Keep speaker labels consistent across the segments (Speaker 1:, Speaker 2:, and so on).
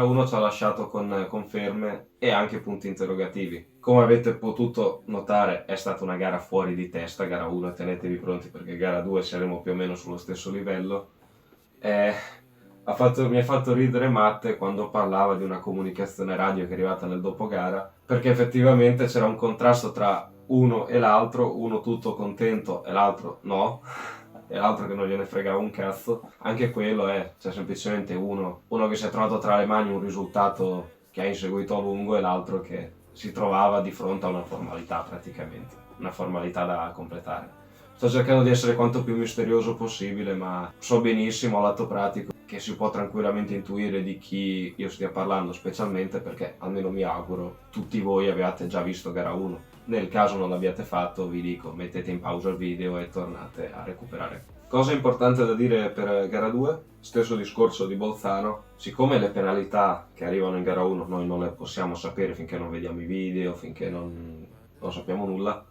Speaker 1: 1 ci ha lasciato con conferme e anche punti interrogativi. Come avete potuto notare è stata una gara fuori di testa, gara 1, e tenetevi pronti perché gara 2 saremo più o meno sullo stesso livello. Mi ha fatto ridere Matte quando parlava di una comunicazione radio che è arrivata nel dopogara, perché effettivamente c'era un contrasto tra uno e l'altro, uno tutto contento e l'altro no, e l'altro che non gliene fregava un cazzo. Anche quello è, cioè semplicemente uno che si è trovato tra le mani un risultato che ha inseguito a lungo e l'altro che si trovava di fronte a una formalità praticamente, una formalità da completare. Sto cercando di essere quanto più misterioso possibile, ma so benissimo al lato pratico che si può tranquillamente intuire di chi io stia parlando, specialmente perché, almeno mi auguro, tutti voi abbiate già visto gara 1. Nel caso non l'abbiate fatto, vi dico, mettete in pausa il video e tornate a recuperare. Cosa importante da dire per gara 2? Stesso discorso di Bolzano. Siccome le penalità che arrivano in gara 1 noi non le possiamo sapere finché non vediamo i video, finché non sappiamo nulla,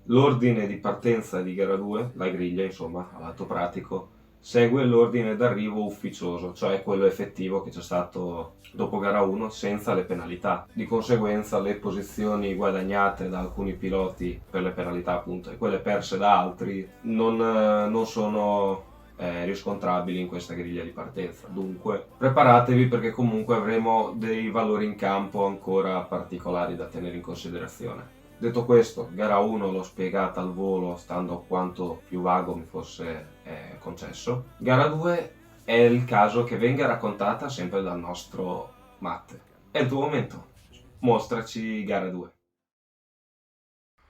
Speaker 1: l'ordine di partenza di gara 2, la griglia insomma, a lato pratico, segue l'ordine d'arrivo ufficioso, cioè quello effettivo che c'è stato dopo gara 1 senza le penalità. Di conseguenza le posizioni guadagnate da alcuni piloti per le penalità appunto e quelle perse da altri non sono riscontrabili in questa griglia di partenza. Dunque preparatevi perché comunque avremo dei valori in campo ancora particolari da tenere in considerazione. Detto questo, gara 1 l'ho spiegata al volo stando quanto più vago mi fosse concesso. Gara 2 è il caso che venga raccontata sempre dal nostro Matte. È il tuo momento, mostraci gara 2.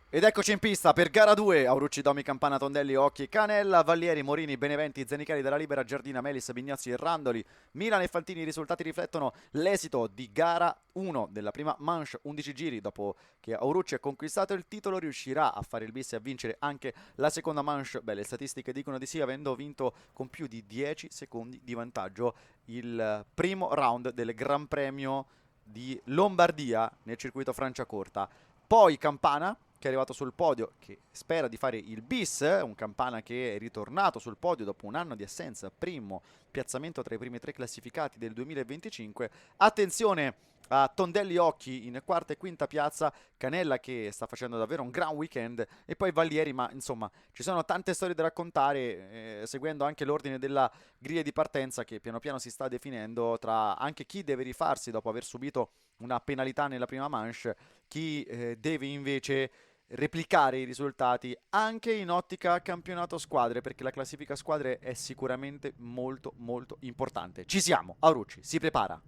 Speaker 2: Ed eccoci in pista per gara 2, Aurucci, Domi, Campana, Tondelli, Occhi, Canella, Vallieri, Morini, Beneventi, Zenicali della Libera, Giardina, Melis, Bignazzi e Randoli, Milan e Fantini. I risultati riflettono l'esito di gara 1 della prima manche, 11 giri. Dopo che Aurucci ha conquistato il titolo riuscirà a fare il bis e a vincere anche la seconda manche. Beh, le statistiche dicono di sì, avendo vinto con più di 10 secondi di vantaggio il primo round del Gran Premio di Lombardia nel circuito Franciacorta. Poi Campana, che è arrivato sul podio, che spera di fare il bis, un Campana che è ritornato sul podio dopo un anno di assenza, primo piazzamento tra i primi 3 classificati del 2025. Attenzione a Tondelli Occhi in quarta e quinta piazza, Canella che sta facendo davvero un gran weekend e poi Vallieri, ma insomma ci sono tante storie da raccontare, seguendo anche l'ordine della griglia di partenza che piano piano si sta definendo tra anche chi deve rifarsi dopo aver subito una penalità nella prima manche, chi deve invece replicare i risultati anche in ottica campionato squadre, perché la classifica squadre è sicuramente molto molto importante. Ci siamo, Aurucci si prepara,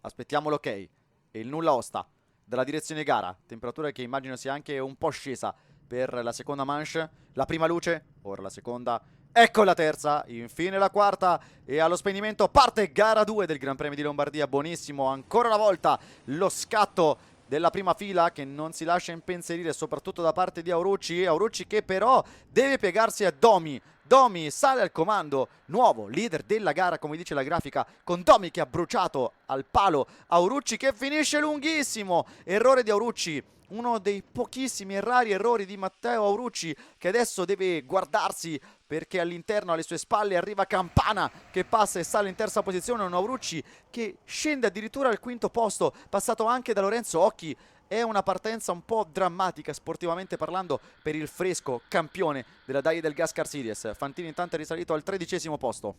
Speaker 2: aspettiamo l'ok e il nulla osta dalla direzione gara, temperatura che immagino sia anche un po' scesa per la seconda manche. La prima luce, ora la seconda, ecco la terza, infine la quarta e allo spegnimento parte gara 2 del Gran Premio di Lombardia. Buonissimo ancora una volta lo scatto della prima fila che non si lascia impensierire soprattutto da parte di Aurucci. Aurucci che però deve piegarsi a Domi. Domi sale al comando, nuovo leader della gara come dice la grafica, con Domi che ha bruciato al palo Aurucci che finisce lunghissimo. Errore di Aurucci, uno dei pochissimi e rari errori di Matteo Aurucci, che adesso deve guardarsi perché all'interno alle sue spalle arriva Campana che passa e sale in terza posizione. Un Aurucci che scende addirittura al quinto posto, passato anche da Lorenzo Occhi. È una partenza un po' drammatica sportivamente parlando per il fresco campione della Daie del Gascar Series. Fantini intanto è risalito al 13° posto.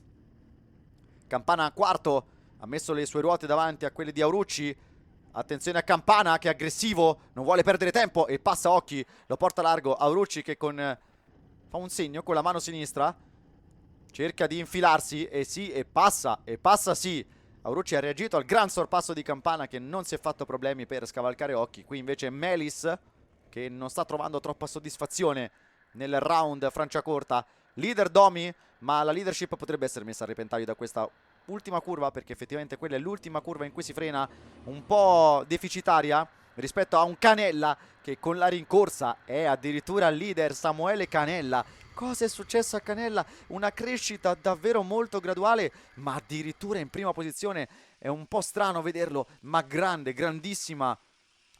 Speaker 2: Campana quarto, ha messo le sue ruote davanti a quelle di Aurucci. Attenzione a Campana che è aggressivo, non vuole perdere tempo e passa Occhi, lo porta largo. Aurucci che fa un segno con la mano sinistra, cerca di infilarsi e sì, e passa sì. Aurucci ha reagito al gran sorpasso di Campana che non si è fatto problemi per scavalcare Occhi. Qui invece Melis che non sta trovando troppa soddisfazione nel round Franciacorta. Leader Domi, ma la leadership potrebbe essere messa a repentaglio da questa ultima curva, perché effettivamente quella è l'ultima curva in cui si frena, un po' deficitaria rispetto a un Canella che con la rincorsa è addirittura leader. Samuele Canella, cosa è successo a Canella? Una crescita davvero molto graduale, ma addirittura in prima posizione. È un po' strano vederlo, ma grande, grandissima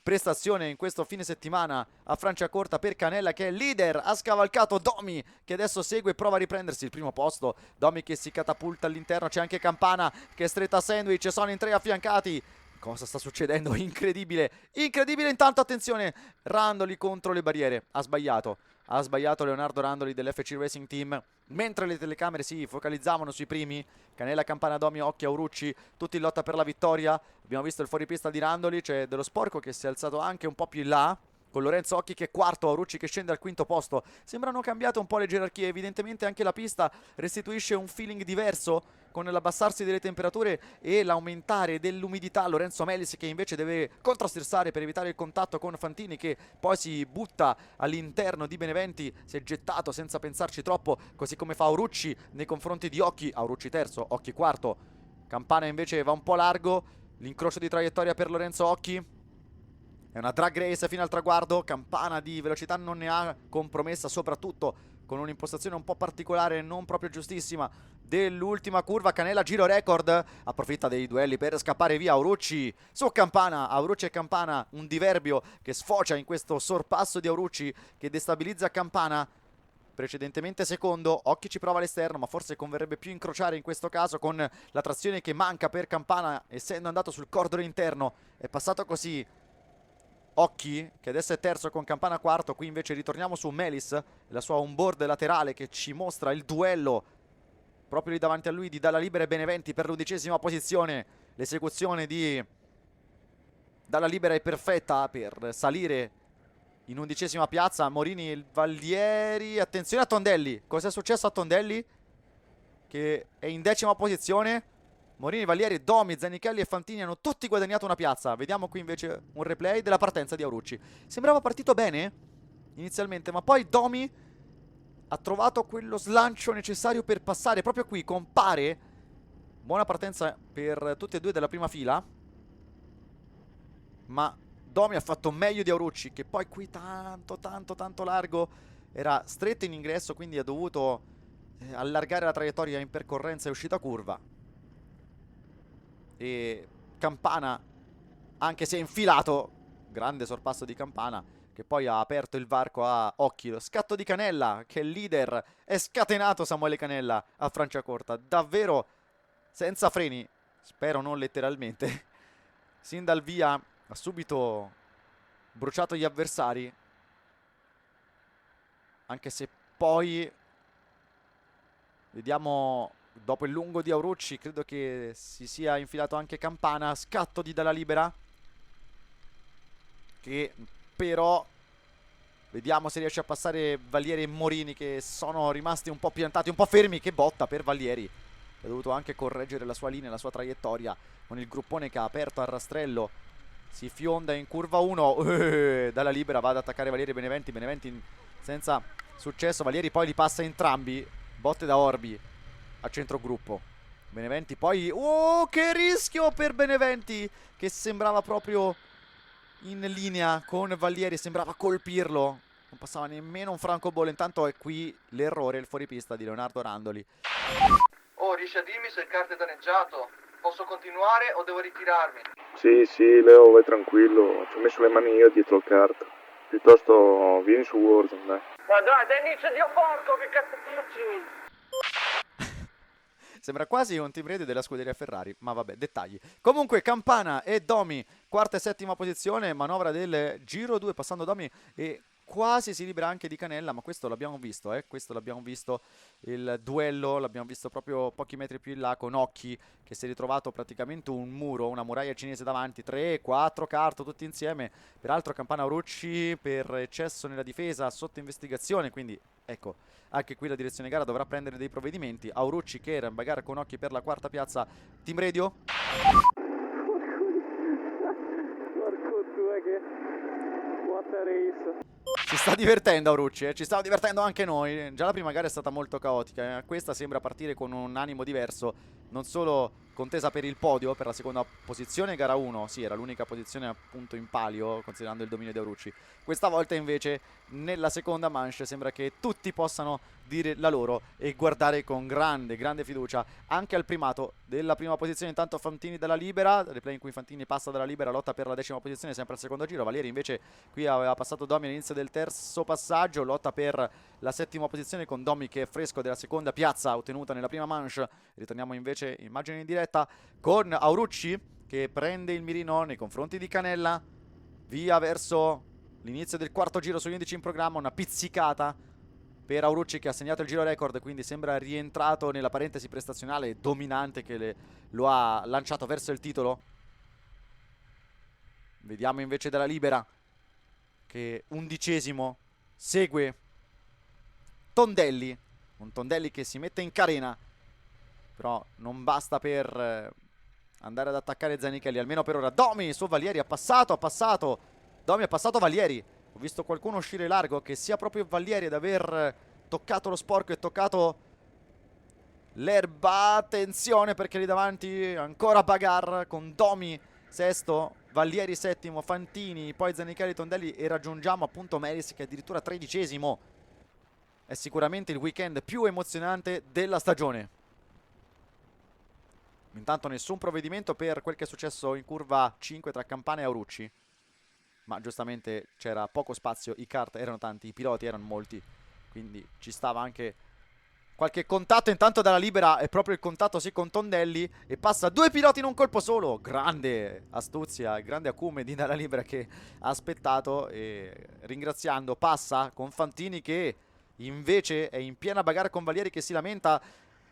Speaker 2: prestazione in questo fine settimana a Franciacorta per Canella, che è leader. Ha scavalcato Domi, che adesso segue e prova a riprendersi il primo posto. Domi che si catapulta all'interno, c'è anche Campana che è stretta a sandwich, sono in 3 affiancati. Cosa sta succedendo? Incredibile, incredibile. Intanto attenzione, Randoli contro le barriere, ha sbagliato Leonardo Randoli dell'FC Racing Team. Mentre le telecamere si focalizzavano sui primi, Canella, Campana, Domi, Occhi, Aurucci, tutti in lotta per la vittoria. Abbiamo visto il fuoripista di Randoli, c'è dello Sporco che si è alzato anche un po' più in là, con Lorenzo Occhi che è quarto, Aurucci che scende al quinto posto. Sembrano cambiate un po' le gerarchie, evidentemente anche la pista restituisce un feeling diverso con l'abbassarsi delle temperature e l'aumentare dell'umidità. Lorenzo Melis che invece deve controstersare per evitare il contatto con Fantini, che poi si butta all'interno di Beneventi, si è gettato senza pensarci troppo, così come fa Aurucci nei confronti di Occhi. Aurucci terzo, Occhi quarto. Campana invece va un po' largo, l'incrocio di traiettoria per Lorenzo Occhi. È una drag race fino al traguardo. Campana di velocità non ne ha compromessa, soprattutto con un'impostazione un po' particolare, non proprio giustissima, dell'ultima curva. Canella giro record, approfitta dei duelli per scappare via. Aurucci su Campana, Aurucci e Campana, un diverbio che sfocia in questo sorpasso di Aurucci che destabilizza Campana, precedentemente secondo. Occhi ci prova all'esterno, ma forse converrebbe più incrociare in questo caso, con la trazione che manca per Campana essendo andato sul cordolo interno. È passato così Occhi, che adesso è terzo con Campana quarto. Qui invece ritorniamo su Melis, la sua onboard laterale che ci mostra il duello proprio lì davanti a lui di Dalla Libera e Beneventi per l'11ª posizione. L'esecuzione di Dalla Libera è perfetta per salire in 11ª piazza. Morini e Vallieri, attenzione a Tondelli, cos'è successo a Tondelli che è in 10ª posizione? Morini, Vallieri, Domi, Zanichelli e Fantini hanno tutti guadagnato una piazza. Vediamo qui invece un replay della partenza di Aurucci. Sembrava partito bene inizialmente, ma poi Domi ha trovato quello slancio necessario per passare. Proprio qui compare. Buona partenza per tutti e due della prima fila, ma Domi ha fatto meglio di Aurucci, che poi qui tanto largo. Era stretto in ingresso, quindi ha dovuto allargare la traiettoria in percorrenza e uscita curva. E Campana, anche se è infilato, grande sorpasso di Campana, che poi ha aperto il varco a Occhi. Lo scatto di Canella, che è il leader, è scatenato Samuele Canella a Franciacorta, davvero senza freni, spero non letteralmente. Sin dal via ha subito bruciato gli avversari, anche se poi vediamo. Dopo il lungo di Aurucci credo che si sia infilato anche Campana. Scatto di Dalla Libera, che però vediamo se riesce a passare Vallieri e Morini, che sono rimasti un po' piantati, un po' fermi. Che botta per Vallieri, ha dovuto anche correggere la sua linea, la sua traiettoria con il gruppone che ha aperto a rastrello. Si fionda in curva 1. Dalla Libera va ad attaccare Vallieri e Beneventi. Beneventi senza successo. Vallieri poi li passa entrambi. Botte da Orbi a centro gruppo. Beneventi poi, oh, che rischio per Beneventi, che sembrava proprio in linea con Vallieri, sembrava colpirlo, non passava nemmeno un francobollo. Intanto è qui l'errore, il fuoripista di Leonardo Randoli.
Speaker 3: Oh, riesci a dirmi se il kart è danneggiato? Posso continuare o devo ritirarmi?
Speaker 4: Sì, Leo, vai tranquillo, ci ho messo le mani io dietro il kart. Piuttosto vieni su Warzone, dai.
Speaker 3: Ma dai, Dennis, Dio porco, che cazzo dici?
Speaker 2: Sembra quasi un team radio della scuderia Ferrari, ma vabbè, dettagli. Comunque Campana e Domi, quarta e settima posizione, manovra del giro 2, passando Domi e quasi si libera anche di Canella, ma questo l'abbiamo visto, questo l'abbiamo visto, il duello l'abbiamo visto proprio pochi metri più in là, con Occhi che si è ritrovato praticamente un muro, una muraglia cinese davanti, 3-4 kart tutti insieme. Peraltro Campana Aurucci per eccesso nella difesa sotto investigazione, quindi ecco, anche qui la direzione gara dovrà prendere dei provvedimenti. Aurucci che era in bagarre con Occhi per la quarta piazza. Team Radio? Si sta divertendo Aurucci, ci stiamo divertendo anche noi. Già la prima gara è stata molto caotica, questa sembra partire con un animo diverso non solo contesa per il podio, per la seconda posizione, gara 1, sì, era l'unica posizione appunto in palio, considerando il dominio di Aurucci. Questa volta invece, nella seconda manche, sembra che tutti possano dire la loro e guardare con grande, grande fiducia anche al primato della prima posizione. Intanto Fantini dalla libera, replay in cui Fantini passa dalla libera, lotta per la 10ª posizione, sempre al secondo giro. Valieri invece qui aveva passato Domi all'inizio del terzo passaggio, lotta per la 7ª posizione con Domi che è fresco della seconda piazza ottenuta nella prima manche. Ritorniamo invece immagine in diretta con Aurucci che prende il mirino nei confronti di Canella, via verso l'inizio del quarto giro sugli 11 in programma, una pizzicata per Aurucci che ha segnato il giro record, quindi sembra rientrato nella parentesi prestazionale dominante che lo ha lanciato verso il titolo. Vediamo invece dalla libera che 11° segue Tondelli, un Tondelli che si mette in carena, però non basta per andare ad attaccare Zanichelli, almeno per ora. Domi su Valieri ha passato, Domi ha passato Valieri. Ho visto qualcuno uscire largo, che sia proprio Valieri ad aver toccato lo sporco e toccato l'erba. Attenzione perché lì davanti ancora bagarre con Domi sesto, Valieri settimo, Fantini, poi Zanichelli, Tondelli e raggiungiamo appunto Melis che è addirittura 13°. È sicuramente il weekend più emozionante della stagione. Intanto nessun provvedimento per quel che è successo in curva 5 tra Campana e Aurucci, ma giustamente c'era poco spazio, i kart erano tanti, i piloti erano molti, quindi ci stava anche qualche contatto. Intanto dalla libera è proprio il contatto sì con Tondelli e passa 2 piloti in un colpo solo. Grande astuzia, grande acume di dalla libera che ha aspettato e ringraziando passa con Fantini che invece è in piena bagarre con Valieri che si lamenta.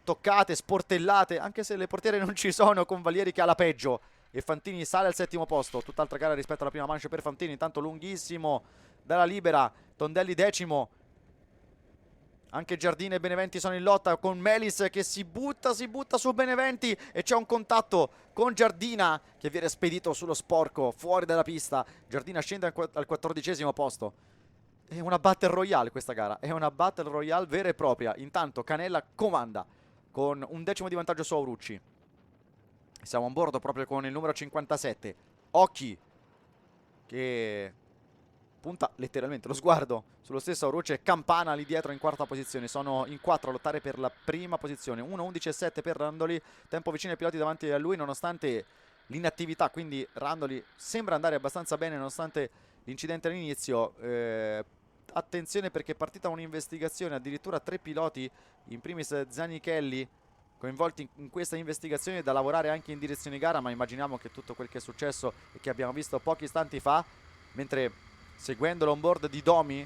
Speaker 2: Toccate, sportellate, anche se le portiere non ci sono, con Valieri che ha la peggio. E Fantini sale al 7º posto, tutt'altra gara rispetto alla prima manche per Fantini. Intanto lunghissimo dalla libera, Tondelli 10º. Anche Giardini e Beneventi sono in lotta con Melis che si butta su Beneventi e c'è un contatto con Giardina che viene spedito sullo sporco, fuori dalla pista. Giardina scende al 14º posto. È una Battle Royale questa gara, è una Battle Royale vera e propria. Intanto Canella comanda con un 10° di vantaggio su Aurucci. Siamo a bordo proprio con il numero 57, Occhi, che punta letteralmente lo sguardo sullo stesso Aurucci e Campana lì dietro in quarta posizione. Sono in 4 a lottare per la prima posizione. 1:11.7 per Randoli, tempo vicino ai piloti davanti a lui nonostante l'inattività, quindi Randoli sembra andare abbastanza bene nonostante l'incidente all'inizio. Attenzione perché è partita un'investigazione, addirittura 3 piloti, in primis Zanichelli, coinvolti in questa investigazione, da lavorare anche in direzione gara, ma immaginiamo che tutto quel che è successo e che abbiamo visto pochi istanti fa, mentre seguendo l'onboard di Domi,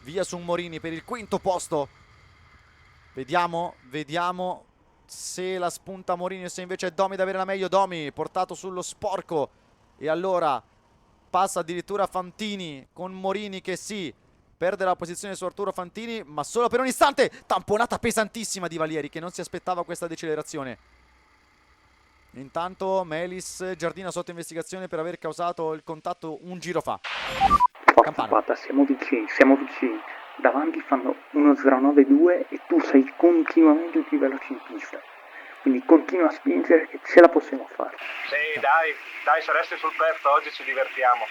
Speaker 2: via su Morini per il 5º posto. Vediamo se la spunta Morini o se invece è Domi ad avere la meglio. Domi portato sullo sporco e allora passa addirittura Fantini con Morini che sì, perde la posizione su Arturo Fantini, ma solo per un istante. Tamponata pesantissima di Valieri che non si aspettava questa decelerazione. Intanto Melis, Giardina sotto investigazione per aver causato il contatto un giro fa.
Speaker 5: Forza fatta, siamo vicini. Davanti fanno 1.09.2 e tu sei continuamente il più veloce in pista. Quindi continua a spingere che ce la possiamo fare.
Speaker 6: Sì, dai, se resti sul pezzo oggi ci divertiamo.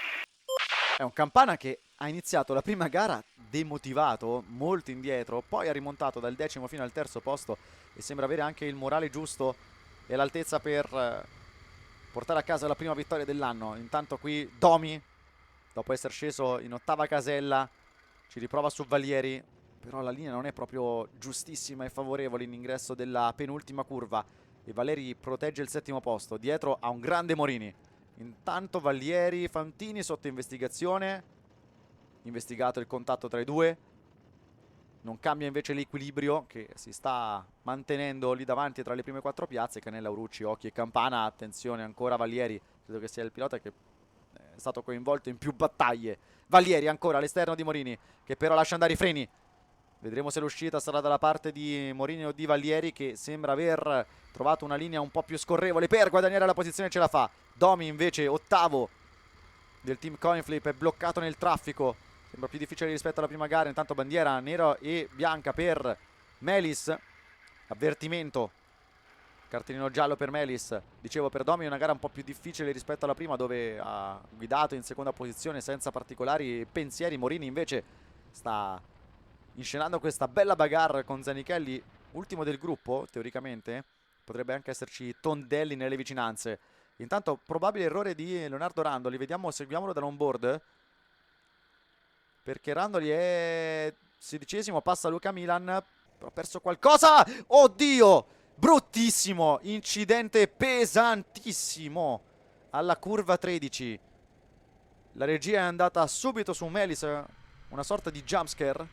Speaker 2: È un Campana che ha iniziato la prima gara demotivato, molto indietro, poi ha rimontato dal 10° fino al 3° posto e sembra avere anche il morale giusto e l'altezza per portare a casa la prima vittoria dell'anno. Intanto qui Domi, dopo essere sceso in 8ª casella, ci riprova su Valieri, però la linea non è proprio giustissima e favorevole in ingresso della penultima curva e Valieri protegge il 7° posto, dietro a un grande Morini. Intanto Valieri, Fantini sotto investigazione, investigato il contatto tra i due, non cambia invece l'equilibrio che si sta mantenendo lì davanti tra le prime 4 piazze. Canella, Aurucci, Occhi e Campana. Attenzione ancora Valieri, credo che sia il pilota che è stato coinvolto in più battaglie. Valieri ancora all'esterno di Morini che però lascia andare i freni. Vedremo se l'uscita sarà dalla parte di Morini o di Valieri, che sembra aver trovato una linea un po' più scorrevole per guadagnare la posizione. Ce la fa Domi invece 8° del team Coinflip, è bloccato nel traffico, sembra più difficile rispetto alla prima gara. Intanto bandiera nera e bianca per Melis, avvertimento Cartellino giallo per Melis. Dicevo, per Domi è una gara un po' più difficile rispetto alla prima, dove ha guidato in seconda posizione senza particolari pensieri. Morini invece sta inscenando questa bella bagarre con Zanichelli, ultimo del gruppo teoricamente. Potrebbe anche esserci Tondelli nelle vicinanze. Intanto probabile errore di Leonardo Randoli. Vediamo, seguiamolo dall'onboard, perché Randoli è 16esimo, passa Luca Milan, però ha perso qualcosa. Oddio, bruttissimo incidente, pesantissimo alla curva 13. La regia è andata subito su Melis, una sorta di jumpscare.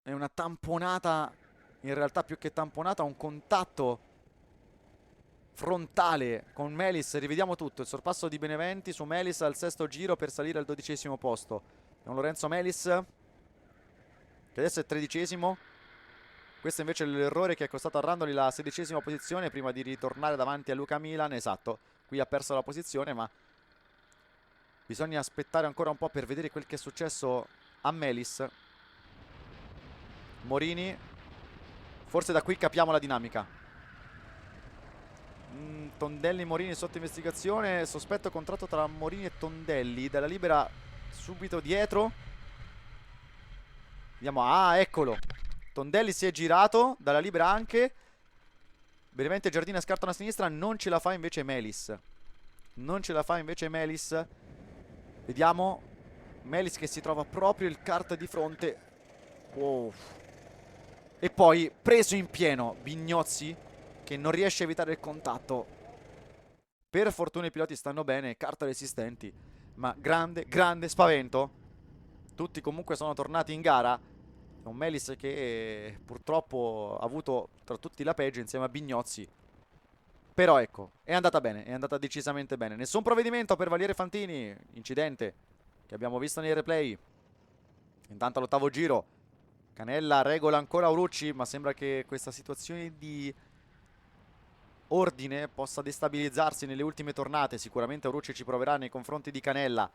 Speaker 2: È una tamponata, in realtà più che tamponata, un contatto frontale con Melis. Rivediamo tutto: il sorpasso di Beneventi su Melis al 6° giro per salire al 12° posto. Don Lorenzo Melis, che adesso è 13esimo. Questo invece è l'errore che è costato a Randoli la 16esima posizione prima di ritornare davanti a Luca Milan. Esatto, qui ha perso la posizione, ma bisogna aspettare ancora un po' per vedere quel che è successo a Melis. Morini, forse da qui capiamo la dinamica. Tondelli, Morini sotto investigazione. Sospetto contratto tra Morini e Tondelli. Dalla libera subito dietro. Vediamo, ah, eccolo. Tondelli si è girato, dalla libera anche. Beneventi e Giardina scartano a sinistra. Non ce la fa invece Melis. Non ce la fa invece Melis. Vediamo Melis che si trova proprio il kart di fronte. Wow. E poi preso in pieno Bignozzi, che non riesce a evitare il contatto. Per fortuna i piloti stanno bene, kart resistenti, ma grande, grande spavento. Tutti comunque sono tornati in gara. Un Melis che purtroppo ha avuto tra tutti la peggio insieme a Bignozzi. Però ecco, è andata bene, è andata decisamente bene. Nessun provvedimento per Valiere Fantini, incidente che abbiamo visto nei replay. Intanto all'8° giro Canella regola ancora Aurucci, ma sembra che questa situazione di ordine possa destabilizzarsi nelle ultime tornate. Sicuramente Aurucci ci proverà nei confronti di Canella,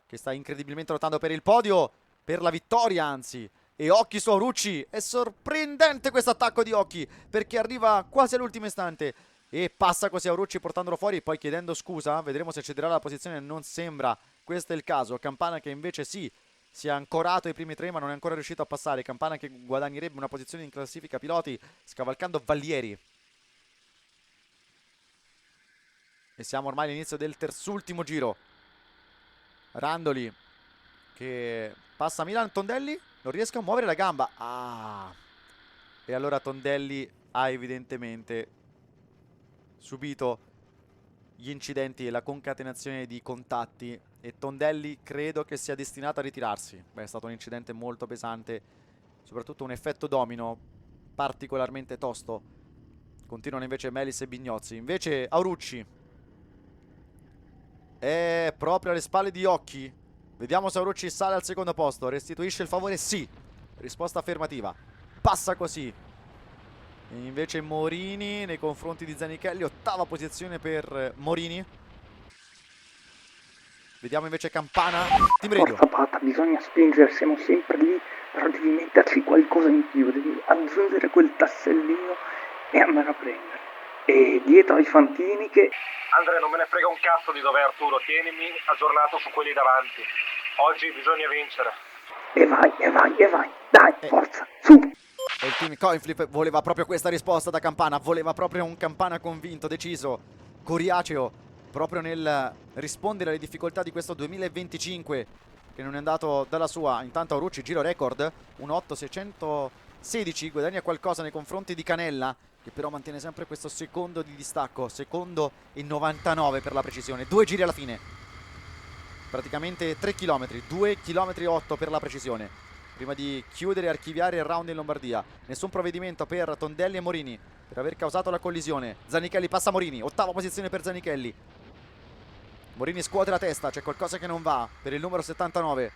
Speaker 2: che sta incredibilmente lottando per il podio, per la vittoria anzi. E occhi su Aurucci, è sorprendente questo attacco di Occhi, perché arriva quasi all'ultimo istante e passa così Aurucci portandolo fuori, poi chiedendo scusa. Vedremo se cederà la posizione, non sembra questo è il caso. Campana che invece sì, si è ancorato ai primi 3 ma non è ancora riuscito a passare. Campana che guadagnerebbe una posizione in classifica piloti scavalcando Vallieri. E siamo ormai all'inizio del terzultimo giro. Randoli che passa Milan. Tondelli non riesce a muovere la gamba. Ah. E allora Tondelli ha evidentemente subito gli incidenti e la concatenazione di contatti, e Tondelli credo che sia destinato a ritirarsi. Beh, è stato un incidente molto pesante, soprattutto un effetto domino particolarmente tosto. Continuano invece Melis e Bignozzi. Invece Aurucci è proprio alle spalle di Occhi. Vediamo se Aurucci sale al 2° posto. Restituisce il favore? Sì. Risposta affermativa. Passa così. E invece Morini nei confronti di Zanichelli, 8ª posizione per Morini. Vediamo invece Campana. Team Radio.
Speaker 5: Forza Pata, bisogna spingere, siamo sempre lì, però devi metterci qualcosa in più, devi aggiungere quel tassellino e andare a prendere. E dietro ai Fantini che...
Speaker 6: Andrea, non me ne frega un cazzo di dove è Arturo, tienimi aggiornato su quelli davanti. Oggi bisogna vincere.
Speaker 5: E vai, dai, forza, su!
Speaker 2: E il team Coinflip voleva proprio questa risposta da Campana. Voleva proprio un Campana convinto, deciso, coriaceo, proprio nel rispondere alle difficoltà di questo 2025 che non è andato dalla sua. Intanto Aurucci, giro record, un 8.616, guadagna qualcosa nei confronti di Canella, che però mantiene sempre questo secondo di distacco, secondo e 99 per la precisione. 2 giri alla fine, praticamente 3 km, 2 km 8 per la precisione, prima di chiudere e archiviare il round in Lombardia. Nessun provvedimento per Tondelli e Morini per aver causato la collisione. Zanichelli passa Morini, 8ª posizione per Zanichelli. Morini scuote la testa, c'è qualcosa che non va per il numero 79.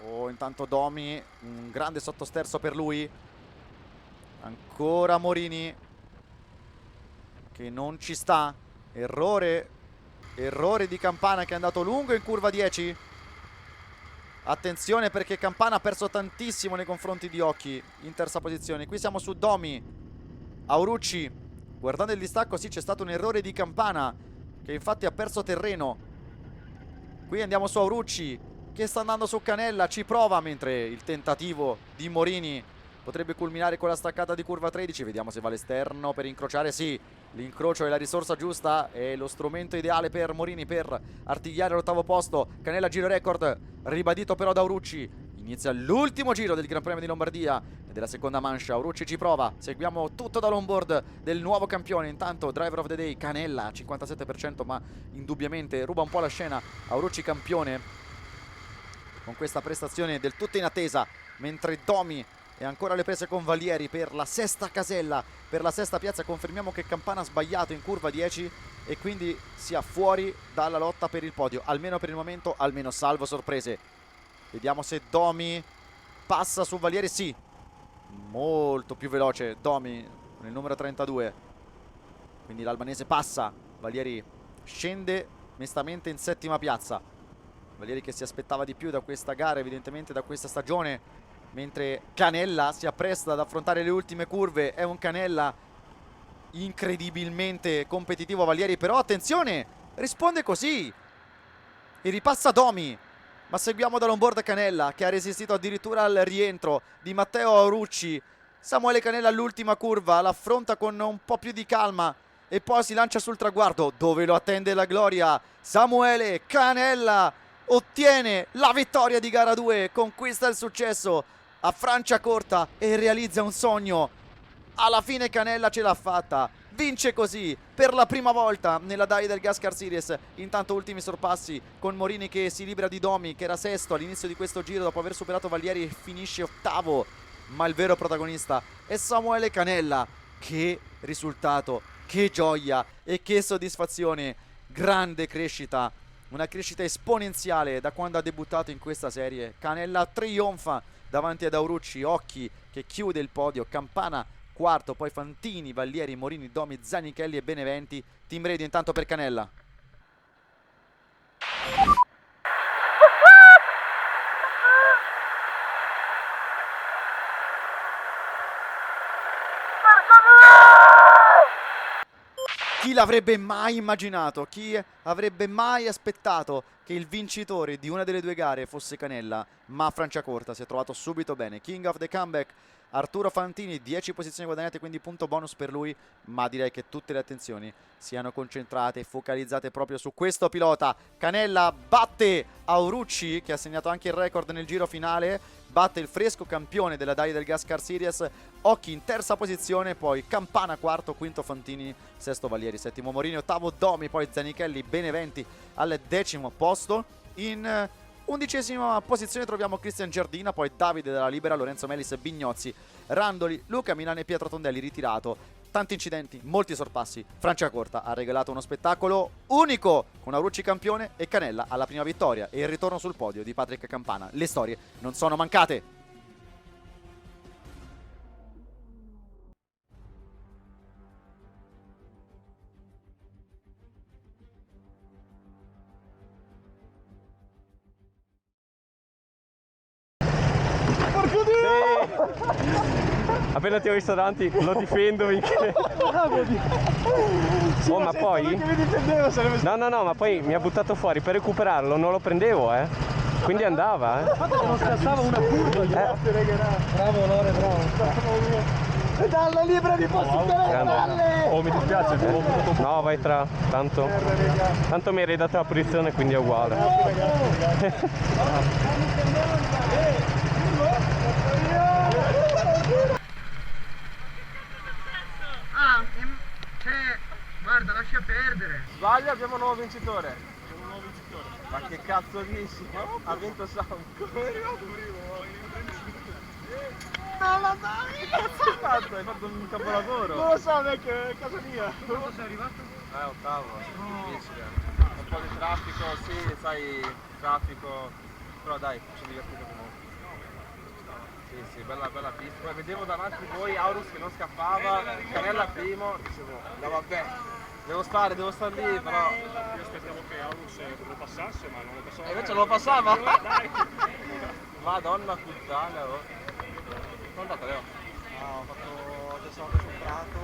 Speaker 2: Oh, intanto Domi, un grande sottosterzo per lui. Ancora Morini che non ci sta. Errore di Campana che è andato lungo in curva 10. Attenzione perché Campana ha perso tantissimo nei confronti di Occhi in terza posizione. Qui siamo su Domi, Aurucci. Guardando il distacco, sì, c'è stato un errore di Campana, che infatti ha perso terreno. Qui andiamo su Aurucci, che sta andando su Canella, ci prova, mentre il tentativo di Morini potrebbe culminare con la staccata di curva 13. Vediamo se va all'esterno per incrociare. Sì, l'incrocio è la risorsa giusta, è lo strumento ideale per Morini per artigliare l'ottavo posto. Canella giro record, ribadito però da Aurucci. Inizia l'ultimo giro del Gran Premio di Lombardia e della seconda mancia. Aurucci ci prova, seguiamo tutto dall'onboard del nuovo campione. Intanto driver of the day Canella 57%, ma indubbiamente ruba un po' la scena. Aurucci campione con questa prestazione del tutto in attesa, mentre Domi è ancora alle prese con Valieri per la sesta casella, per la sesta piazza. Confermiamo che Campana ha sbagliato in curva 10 e quindi sia fuori dalla lotta per il podio, almeno per il momento, almeno salvo sorprese. Vediamo se Domi passa su Valieri. Sì, molto più veloce Domi nel numero 32, quindi l'albanese passa. Valieri scende mestamente in settima piazza. Valieri che si aspettava di più da questa gara, evidentemente da questa stagione, mentre Canella si appresta ad affrontare le ultime curve. È un Canella incredibilmente competitivo. Valieri però, attenzione, risponde così e ripassa Domi. Ma seguiamo dall'onboard Canella, che ha resistito addirittura al rientro di Matteo Aurucci. Samuele Canella all'ultima curva l'affronta con un po' più di calma e poi si lancia sul traguardo, dove lo attende la gloria. Samuele Canella ottiene la vittoria di gara 2, conquista il successo a Franciacorta e realizza un sogno. Alla fine Canella ce l'ha fatta, vince così per la prima volta nella Daily del Gas Car Series. Intanto ultimi sorpassi con Morini che si libera di Domi, che era sesto all'inizio di questo giro dopo aver superato Valieri, e finisce ottavo. Ma il vero protagonista è Samuele Canella. Che risultato, che gioia e che soddisfazione. Grande crescita, una crescita esponenziale da quando ha debuttato in questa serie. Canella trionfa davanti ad Aurucci, Occhi che chiude il podio, Campana quarto, poi Fantini, Valieri, Morini, Domi, Zanichelli e Beneventi. Team ready intanto per Canella. Chi l'avrebbe mai immaginato? Chi avrebbe mai aspettato che il vincitore di una delle due gare fosse Canella? Ma Franciacorta si è trovato subito bene. King of the comeback Arturo Fantini, 10 posizioni guadagnate, quindi punto bonus per lui, ma direi che tutte le attenzioni siano concentrate e focalizzate proprio su questo pilota. Canella batte Aurucci, che ha segnato anche il record nel giro finale, batte il fresco campione della Daily del Gas Car Series. Occhi in terza posizione, poi Campana quarto, quinto Fantini, sesto Valieri, settimo Morini, ottavo Domi, poi Zanichelli, Beneventi al decimo posto. In undicesima posizione troviamo Cristian Giardina, poi Davide della Libera, Lorenzo Melis, Bignozzi, Randoli, Luca Milano e Pietro Tondelli ritirato. Tanti incidenti, molti sorpassi. Franciacorta ha regalato uno spettacolo unico con Aurucci campione e Canella alla prima vittoria e il ritorno sul podio di Patrick Campana. Le storie non sono mancate.
Speaker 7: Appena ti ho visto davanti lo difendo finché... Oh, ma poi... No, ma poi mi ha buttato fuori per recuperarlo, non lo prendevo, quindi andava,
Speaker 8: Non scassava una curva, bravo Lore, bravo. Dalla libera di palle! Oh, mi dispiace,
Speaker 7: no, vai tra, tanto mi hai ridato la posizione, quindi è uguale.
Speaker 3: Guarda, lascia perdere.
Speaker 6: Sbaglia, abbiamo un nuovo vincitore. Ma che cazzo dici? Ha vinto Sam. Come è arrivato primo? Non lo so, che cazzo hai fatto? Hai fatto un capolavoro. Non lo so, neanche è casa mia.
Speaker 3: Quanto sei arrivato?
Speaker 6: Ottavo. Difficile. Un po' di traffico, sì, sai, traffico. Però dai, ci sono divertito comunque. Sì, bella pista. Poi vedevo davanti voi Aurus che non scappava, Canella primo, dicevo, no vabbè, devo stare lì, però...
Speaker 8: Io aspettavo che Aurus lo passasse, ma non lo passava.
Speaker 6: E invece non lo passava? Madonna puttana, oh. Sono andato, Leo?
Speaker 3: No, ho fatto del sabato sul prato,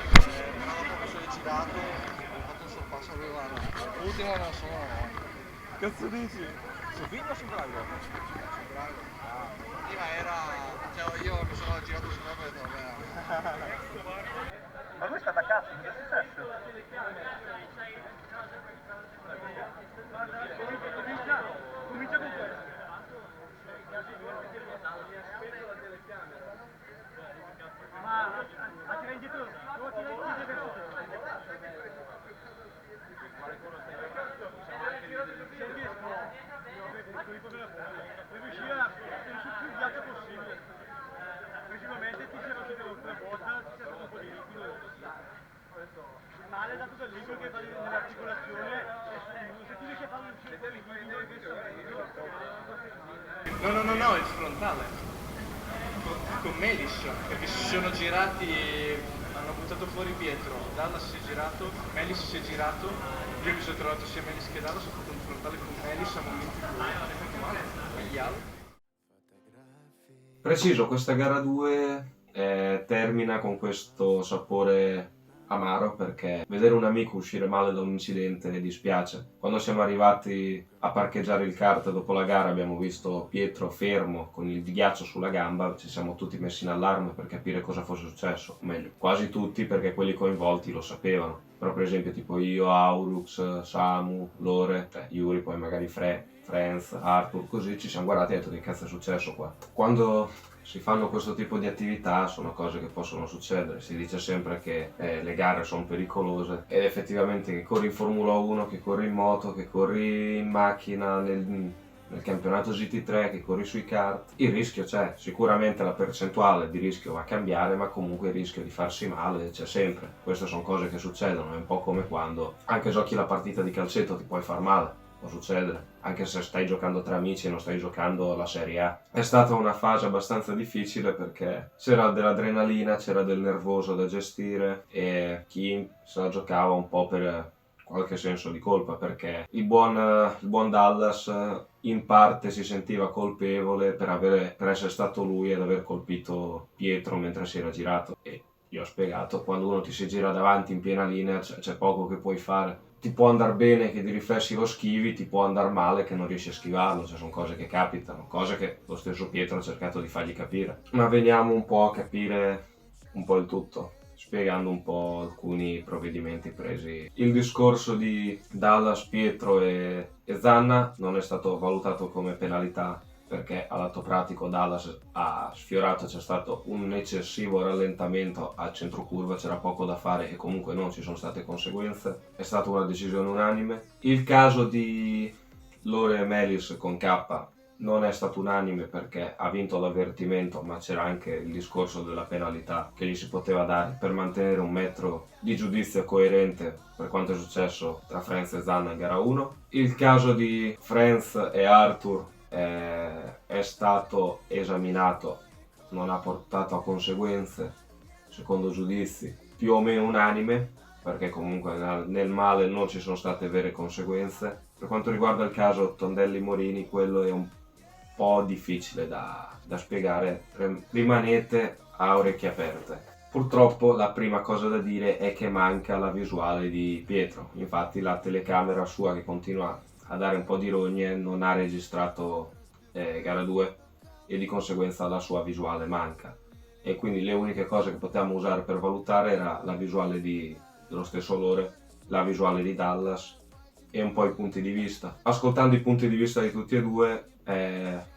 Speaker 3: però dopo mi sono girato, ho fatto un sorpasso all'Urano. L'ultimo non sono no.
Speaker 6: Cazzo dici? Su video o su Brago?
Speaker 3: Sul Brago. Prima era, cioè io mi sono girato sul Brago e ho detto vabbè.
Speaker 8: Ma lui sta da cazzo, cosa è successo? Comincia con questo. Ma tira indietro, devo tirare indietro. Devi uscire sul più ghiaccio possibile. Principalmente ti sei rotto una volta, ti sei fatto un po' di liquido. Il male è dato dal liquido che va nell'articolazione e se tu riesci a fare un po' di liquido
Speaker 3: No, il frontale. Con Melis, perché si sono girati, hanno buttato fuori Pietro, Dallas si è girato, Melis si è girato, io mi sono trovato sia Melis che Dallas, ho fatto un frontale con Melis, siamo vinti due, gli altri.
Speaker 1: Preciso, questa gara 2 termina con questo sapore amaro perché vedere un amico uscire male da un incidente dispiace. Quando siamo arrivati a parcheggiare il kart dopo la gara abbiamo visto Pietro fermo con il ghiaccio sulla gamba, ci siamo tutti messi in allarme per capire cosa fosse successo, o meglio, quasi tutti perché quelli coinvolti lo sapevano. Però per esempio tipo io, Aurux, Samu, Lore, Yuri, poi magari Franz, Arthur, così ci siamo guardati e detto che cazzo è successo qua. Quando si fanno questo tipo di attività sono cose che possono succedere, si dice sempre che le gare sono pericolose ed effettivamente che corri in Formula 1, che corri in moto, che corri in macchina nel campionato GT3, che corri sui kart, il rischio c'è, sicuramente la percentuale di rischio va a cambiare, ma comunque il rischio di farsi male c'è sempre. Queste sono cose che succedono, è un po' come quando anche giochi la partita di calcetto ti puoi far male. Può succedere, anche se stai giocando tra amici e non stai giocando la Serie A. È stata una fase abbastanza difficile perché c'era dell'adrenalina, c'era del nervoso da gestire e chi se la giocava un po' per qualche senso di colpa perché il buon Dallas in parte si sentiva colpevole per essere stato lui ad aver colpito Pietro mentre si era girato e io ho spiegato, quando uno ti si gira davanti in piena linea c'è poco che puoi fare. Ti può andare bene che di riflessi lo schivi, ti può andare male che non riesci a schivarlo, cioè sono cose che capitano, cose che lo stesso Pietro ha cercato di fargli capire. Ma veniamo un po' a capire un po' il tutto, spiegando un po' alcuni provvedimenti presi. Il discorso di Dallas, Pietro e Zanna non è stato valutato come penalità perché a lato pratico Dallas ha sfiorato, c'è stato un eccessivo rallentamento al centro curva, c'era poco da fare e comunque non ci sono state conseguenze, è stata una decisione unanime. Il caso di Lore e Melis con K non è stato unanime perché ha vinto l'avvertimento, ma c'era anche il discorso della penalità che gli si poteva dare per mantenere un metro di giudizio coerente per quanto è successo tra Franz e Zanna in gara 1. Il caso di Franz e Arthur è stato esaminato, non ha portato a conseguenze, secondo giudizi più o meno unanime, perché comunque nel male non ci sono state vere conseguenze. Per quanto riguarda il caso Tondelli-Morini, quello è un po' difficile da spiegare, rimanete a orecchie aperte. Purtroppo la prima cosa da dire è che manca la visuale di Pietro, infatti la telecamera sua che continua a dare un po' di rogne non ha registrato gara 2 e di conseguenza la sua visuale manca e quindi le uniche cose che potevamo usare per valutare era la visuale dello stesso Lore, la visuale di Dallas e un po' i punti di vista. Ascoltando i punti di vista di tutti e due,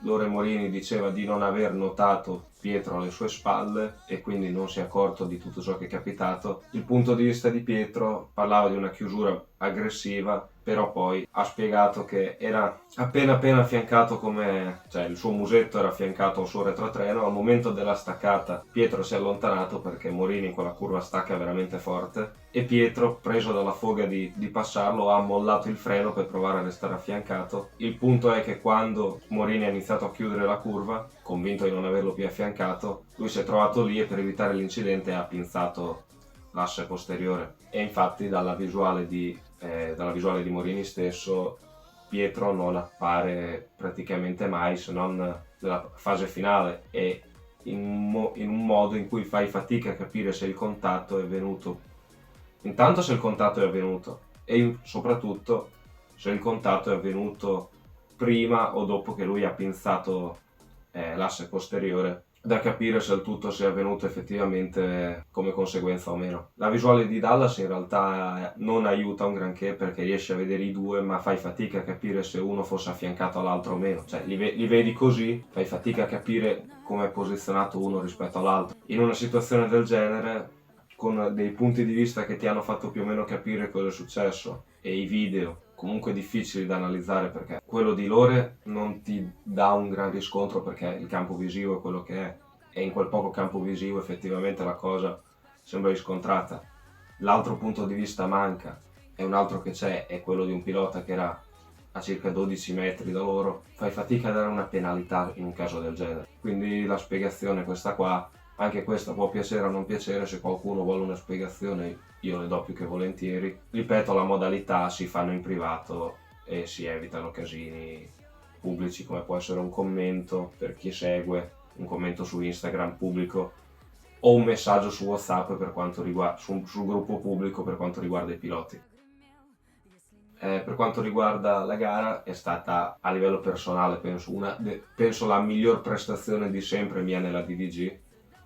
Speaker 1: Lore Morini diceva di non aver notato Pietro alle sue spalle e quindi non si è accorto di tutto ciò che è capitato. Il punto di vista di Pietro parlava di una chiusura aggressiva, però poi ha spiegato che era appena affiancato cioè il suo musetto era affiancato al suo retrotreno. Al momento della staccata Pietro si è allontanato perché Morini in quella curva stacca veramente forte e Pietro, preso dalla foga di passarlo, ha mollato il freno per provare a restare affiancato. Il punto è che quando Morini ha iniziato a chiudere la curva, convinto di non averlo più affiancato, lui si è trovato lì e per evitare l'incidente ha pinzato l'asse posteriore e infatti dalla visuale di Morini stesso Pietro non appare praticamente mai, se non nella fase finale, e in un modo in cui fai fatica a capire se il contatto è avvenuto. Intanto se il contatto è avvenuto e soprattutto se il contatto è avvenuto prima o dopo che lui ha pinzato l'asse posteriore, da capire se il tutto sia avvenuto effettivamente come conseguenza o meno. La visuale di Dallas in realtà non aiuta un granché perché riesci a vedere i due, ma fai fatica a capire se uno fosse affiancato all'altro o meno. Cioè li vedi così, fai fatica a capire come è posizionato uno rispetto all'altro. In una situazione del genere, con dei punti di vista che ti hanno fatto più o meno capire cosa è successo e i video comunque difficili da analizzare, perché quello di Lore non ti dà un gran riscontro perché il campo visivo è quello che è, e in quel poco campo visivo effettivamente la cosa sembra riscontrata. L'altro punto di vista manca, e un altro che c'è è quello di un pilota che era a circa 12 metri da loro. Fai fatica a dare una penalità in un caso del genere, quindi la spiegazione è questa qua. Anche questa può piacere o non piacere, se qualcuno vuole una spiegazione io le do più che volentieri. Ripeto, la modalità si fanno in privato e si evitano casini pubblici come può essere un commento per chi segue, un commento su Instagram pubblico o un messaggio su WhatsApp per quanto riguarda, sul gruppo pubblico per quanto riguarda i piloti. Per quanto riguarda la gara è stata a livello personale penso la miglior prestazione di sempre mia nella DDG.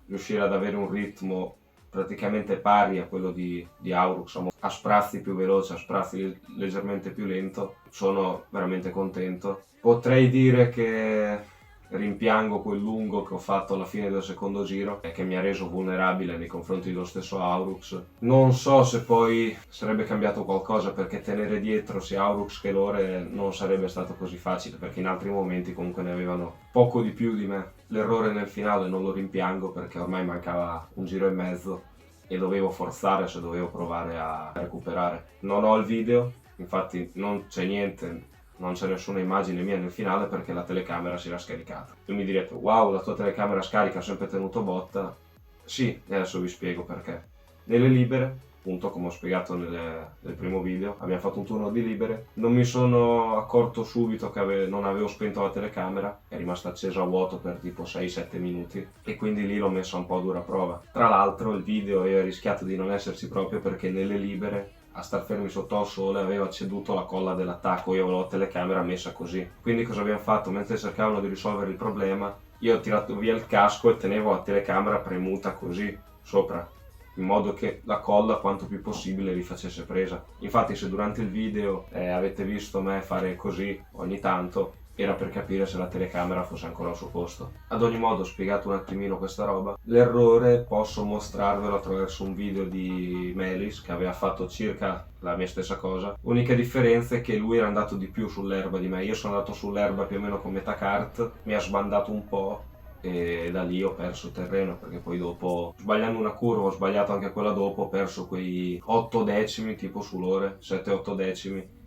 Speaker 1: Riuscire ad avere un ritmo praticamente pari a quello di Aurux, a sprazzi più veloce, a sprazzi leggermente più lento, sono veramente contento. Potrei dire che rimpiango quel lungo che ho fatto alla fine del secondo giro e che mi ha reso vulnerabile nei confronti dello stesso Aurux. Non so se poi sarebbe cambiato qualcosa, perché tenere dietro sia Aurux che Lore non sarebbe stato così facile, perché in altri momenti comunque ne avevano poco di più di me. L'errore nel finale non lo rimpiango perché ormai mancava un giro e mezzo e dovevo forzare se dovevo provare a recuperare. Non ho il video, infatti non c'è niente, non c'è nessuna immagine mia nel finale perché la telecamera si era scaricata. E mi direte, wow, la tua telecamera scarica, ha sempre tenuto botta. Sì, e adesso vi spiego perché. Nelle libere, appunto come ho spiegato nel primo video, abbiamo fatto un turno di libere, non mi sono accorto subito che non avevo spento la telecamera, è rimasta accesa a vuoto per tipo 6-7 minuti e quindi lì l'ho messa un po' a dura prova. Tra l'altro il video aveva rischiato di non esserci proprio perché nelle libere, a star fermi sotto al sole, aveva ceduto la colla dell'attacco, io avevo la telecamera messa così. Quindi cosa abbiamo fatto? Mentre cercavano di risolvere il problema, io ho tirato via il casco e tenevo la telecamera premuta così sopra, in modo che la colla quanto più possibile rifacesse presa. Infatti se durante il video avete visto me fare così ogni tanto, era per capire se la telecamera fosse ancora al suo posto. Ad ogni modo, ho spiegato un attimino questa roba. L'errore posso mostrarvelo attraverso un video di Melis che aveva fatto circa la mia stessa cosa. L'unica differenza è che lui era andato di più sull'erba di me. Io sono andato sull'erba più o meno con metà kart, mi ha sbandato un po' e da lì ho perso terreno, perché poi dopo, sbagliando una curva, ho sbagliato anche quella dopo, ho perso quei 8 decimi tipo su Lore, 7-8 decimi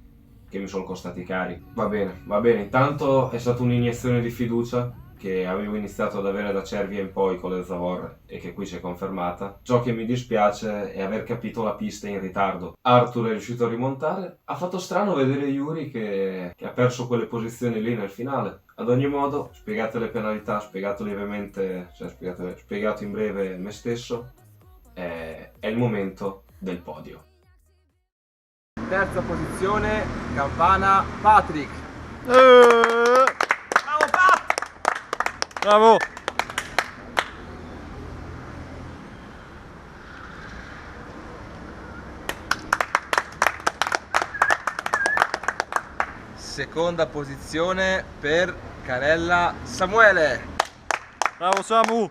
Speaker 1: che mi sono costati cari. Va bene, intanto è stata un'iniezione di fiducia che avevo iniziato ad avere da Cervia in poi con le Zavor e che qui si è confermata. Ciò che mi dispiace è aver capito la pista in ritardo. Arthur è riuscito a rimontare, ha fatto strano vedere Yuri che ha perso quelle posizioni lì nel finale. Ad ogni modo, spiegate le penalità, spiegato lievemente, spiegato in breve me stesso, è il momento del podio.
Speaker 6: Terza posizione, Campana, Patrick. Bravo Pat!
Speaker 7: Bravo!
Speaker 6: Seconda posizione per Carella Samuele.
Speaker 7: Bravo Samu!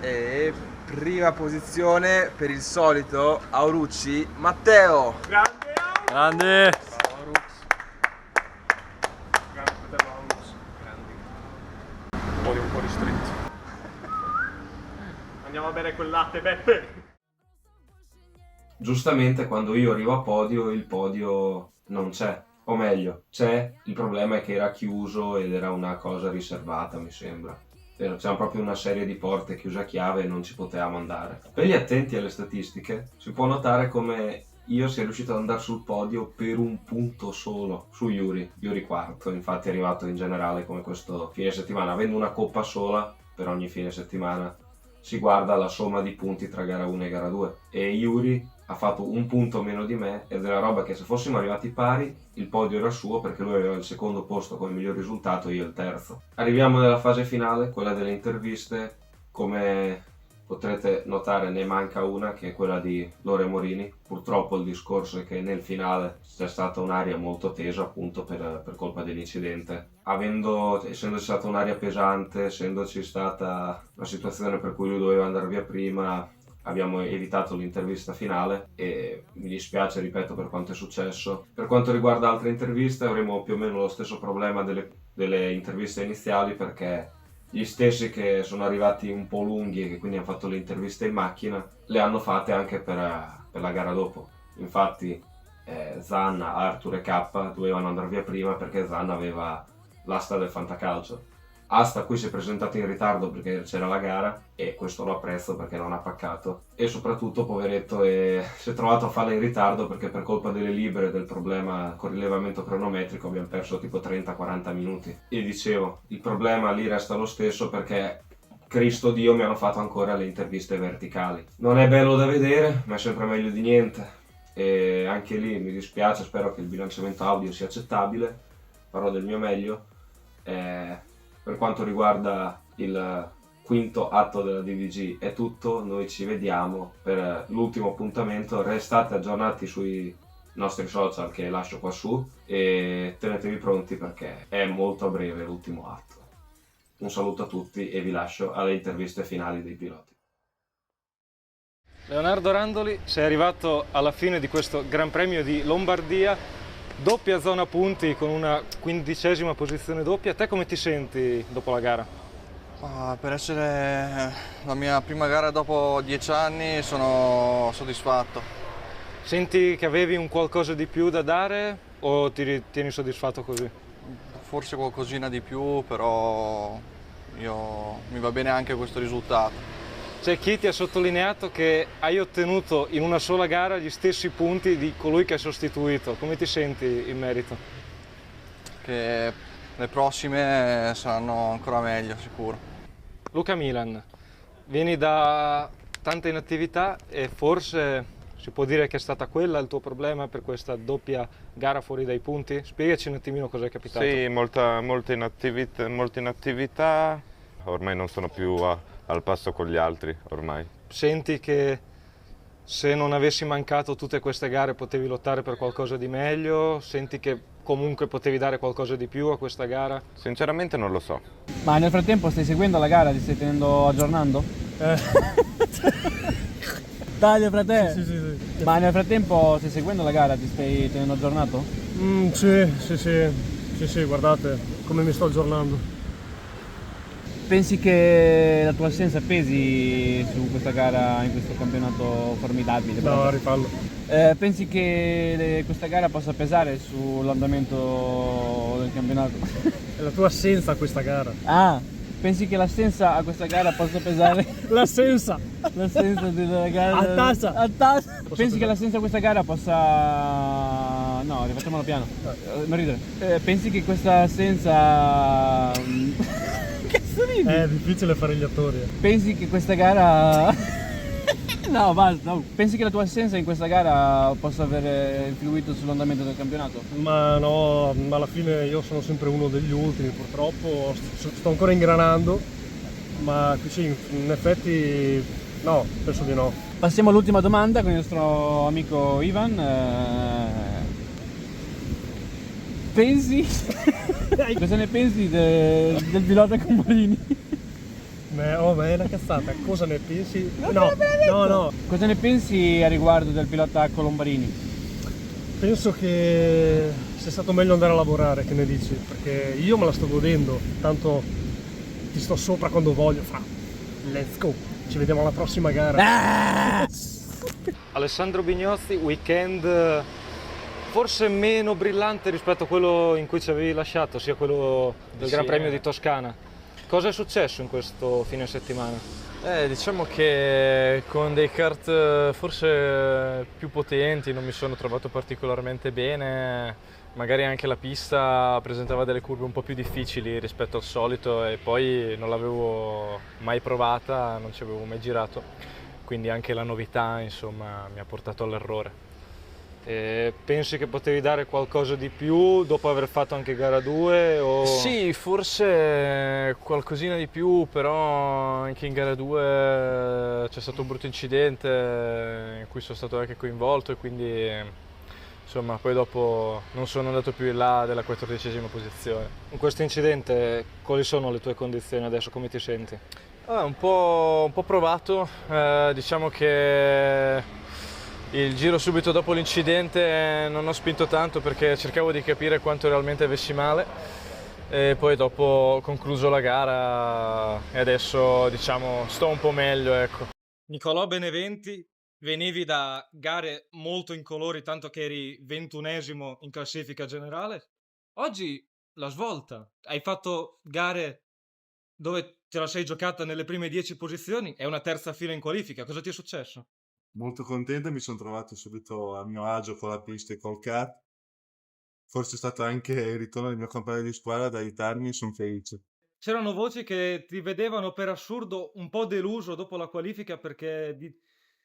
Speaker 6: E prima posizione per il solito Aurucci Matteo.
Speaker 7: Grande!
Speaker 8: Un po' ristretto. Andiamo a bere quel latte, Beppe.
Speaker 1: Giustamente quando io arrivo a podio, il podio non c'è. O meglio, c'è, il problema è che era chiuso ed era una cosa riservata, mi sembra. C'era proprio una serie di porte chiuse a chiave e non ci potevamo andare. Per gli attenti alle statistiche si può notare come io sia riuscito ad andare sul podio per un punto solo su Yuri quarto, infatti è arrivato in generale come questo fine settimana, avendo una coppa sola per ogni fine settimana si guarda la somma di punti tra gara 1 e gara 2 e Yuri ha fatto un punto meno di me ed è una roba che se fossimo arrivati pari il podio era suo perché lui aveva il secondo posto come miglior risultato e io il terzo. Arriviamo nella fase finale, quella delle interviste. Come potrete notare ne manca una, che è quella di Lore Morini. Purtroppo il discorso è che nel finale c'è stata un'aria molto tesa appunto per colpa dell'incidente. Essendoci stata un'aria pesante, essendoci stata una situazione per cui lui doveva andare via prima, abbiamo evitato l'intervista finale e mi dispiace, ripeto, per quanto è successo. Per quanto riguarda altre interviste avremo più o meno lo stesso problema delle interviste iniziali, perché gli stessi che sono arrivati un po' lunghi e che quindi hanno fatto le interviste in macchina le hanno fatte anche per la gara dopo. Infatti Zanna, Arthur e K dovevano andare via prima perché Zanna aveva l'asta del fantacalcio. Asta qui si è presentato in ritardo perché c'era la gara e questo lo apprezzo perché non ha paccato, e soprattutto poveretto si è trovato a farla in ritardo perché per colpa delle libere del problema con rilevamento cronometrico abbiamo perso tipo 30-40 minuti. E dicevo, il problema lì resta lo stesso perché Cristo Dio mi hanno fatto ancora le interviste verticali. Non è bello da vedere, ma è sempre meglio di niente e anche lì mi dispiace, spero che il bilanciamento audio sia accettabile, farò del mio meglio. Per quanto riguarda il quinto atto della DVG è tutto, noi ci vediamo per l'ultimo appuntamento, restate aggiornati sui nostri social che lascio qua su e tenetevi pronti perché è molto a breve l'ultimo atto. Un saluto a tutti e vi lascio alle interviste finali dei piloti.
Speaker 9: Leonardo Randoli, sei arrivato alla fine di questo Gran Premio di Lombardia. Doppia zona punti con una 15ª posizione doppia, te come ti senti dopo la gara?
Speaker 6: Per essere la mia prima gara dopo 10 anni sono soddisfatto.
Speaker 9: Senti che avevi un qualcosa di più da dare o ti ritieni soddisfatto così?
Speaker 6: Forse qualcosina di più, però mi va bene anche questo risultato.
Speaker 9: C'è chi ti ha sottolineato che hai ottenuto in una sola gara gli stessi punti di colui che hai sostituito. Come ti senti in merito?
Speaker 6: Che le prossime saranno ancora meglio, sicuro.
Speaker 9: Luca Milan, vieni da tanta inattività e forse si può dire che è stata quella il tuo problema per questa doppia gara fuori dai punti? Spiegaci un attimino cosa è capitato.
Speaker 10: Sì, molta inattività. Ormai non sono più al passo con gli altri ormai.
Speaker 9: Senti che se non avessi mancato tutte queste gare potevi lottare per qualcosa di meglio? Senti che comunque potevi dare qualcosa di più a questa gara?
Speaker 10: Sinceramente non lo so.
Speaker 11: Ma nel frattempo stai seguendo la gara? Ti stai tenendo aggiornando? Taglio frate! Sì. Ma nel frattempo stai seguendo la gara? Ti stai tenendo aggiornato?
Speaker 8: Sì, guardate come mi sto aggiornando.
Speaker 11: Pensi che la tua assenza pesi su questa gara, in questo campionato formidabile?
Speaker 8: No, rifallo.
Speaker 11: Pensi che questa gara possa pesare sull'andamento del campionato?
Speaker 8: È la tua assenza a questa gara.
Speaker 11: Ah, pensi che l'assenza a questa gara possa pesare?
Speaker 8: L'assenza
Speaker 11: della gara.
Speaker 8: A tassa.
Speaker 11: Pensi che l'assenza a questa gara possa... No, rifacciamolo piano. Non ridere. Pensi che questa assenza...
Speaker 8: È difficile fare gli attori.
Speaker 11: Pensi che questa gara... No, basta. No. Pensi che la tua assenza in questa gara possa aver influito sull'andamento del campionato?
Speaker 8: Ma no, alla fine io sono sempre uno degli ultimi, purtroppo. Sto ancora ingranando, ma sì, in effetti no, penso di no.
Speaker 11: Passiamo all'ultima domanda con il nostro amico Ivan. Pensi... Cosa ne pensi del pilota Combarini?
Speaker 8: Ma è una cazzata, cosa ne pensi? No.
Speaker 11: Cosa ne pensi a riguardo del pilota Colombarini?
Speaker 8: Penso che sia stato meglio andare a lavorare, che ne dici? Perché io me la sto godendo, tanto ti sto sopra quando voglio, let's go, ci vediamo alla prossima gara.
Speaker 9: Alessandro Bignozzi, weekend forse meno brillante rispetto a quello in cui ci avevi lasciato, sia quello del Gran Premio di Toscana. Cosa è successo in questo fine settimana?
Speaker 12: Diciamo che con dei kart forse più potenti non mi sono trovato particolarmente bene, magari anche la pista presentava delle curve un po' più difficili rispetto al solito e poi non l'avevo mai provata, non ci avevo mai girato, quindi anche la novità insomma mi ha portato all'errore.
Speaker 9: Pensi che potevi dare qualcosa di più dopo aver fatto anche gara 2? O...
Speaker 12: Sì, forse qualcosina di più, però anche in gara 2 c'è stato un brutto incidente in cui sono stato anche coinvolto e quindi insomma poi dopo non sono andato più in là della 14ª posizione.
Speaker 9: In questo incidente quali sono le tue condizioni adesso, come ti senti?
Speaker 12: Un po' provato, diciamo che il giro subito dopo l'incidente non ho spinto tanto perché cercavo di capire quanto realmente avessi male e poi dopo ho concluso la gara e adesso diciamo sto un po' meglio, ecco.
Speaker 9: Nicolò Beneventi, venivi da gare molto incolori, tanto che eri 21esimo in classifica generale. Oggi la svolta, hai fatto gare dove te la sei giocata nelle prime 10 posizioni e una terza fila in qualifica. Cosa ti è successo?
Speaker 13: Molto contento, mi sono trovato subito a mio agio con la pista e col kart. Forse è stato anche il ritorno del mio compagno di squadra ad aiutarmi, sono felice.
Speaker 9: C'erano voci che ti vedevano per assurdo un po' deluso dopo la qualifica perché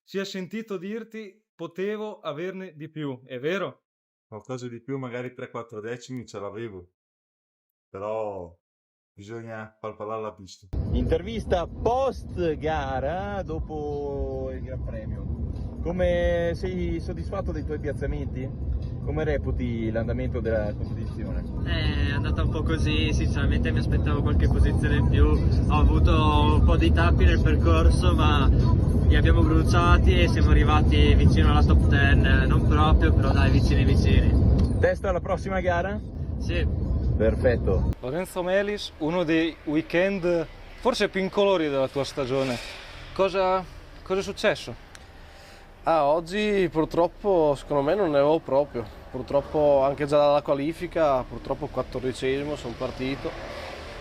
Speaker 9: si è sentito dirti potevo averne di più, è vero?
Speaker 13: Qualcosa di più, magari 3-4 decimi ce l'avevo, però bisogna far parlare la pista.
Speaker 14: Intervista post gara dopo il Gran Premio. Come sei soddisfatto dei tuoi piazzamenti? Come reputi l'andamento della competizione?
Speaker 15: È andata un po' così, sinceramente mi aspettavo qualche posizione in più. Ho avuto un po' di tappi nel percorso, ma li abbiamo bruciati e siamo arrivati vicino alla top 10, non proprio, però dai, vicini.
Speaker 14: Testa alla prossima gara?
Speaker 15: Sì.
Speaker 14: Perfetto.
Speaker 9: Lorenzo Melis, uno dei weekend forse più incolori della tua stagione. Cosa è successo?
Speaker 16: Oggi purtroppo secondo me non ne avevo proprio, purtroppo anche già dalla qualifica, purtroppo 14esimo sono partito,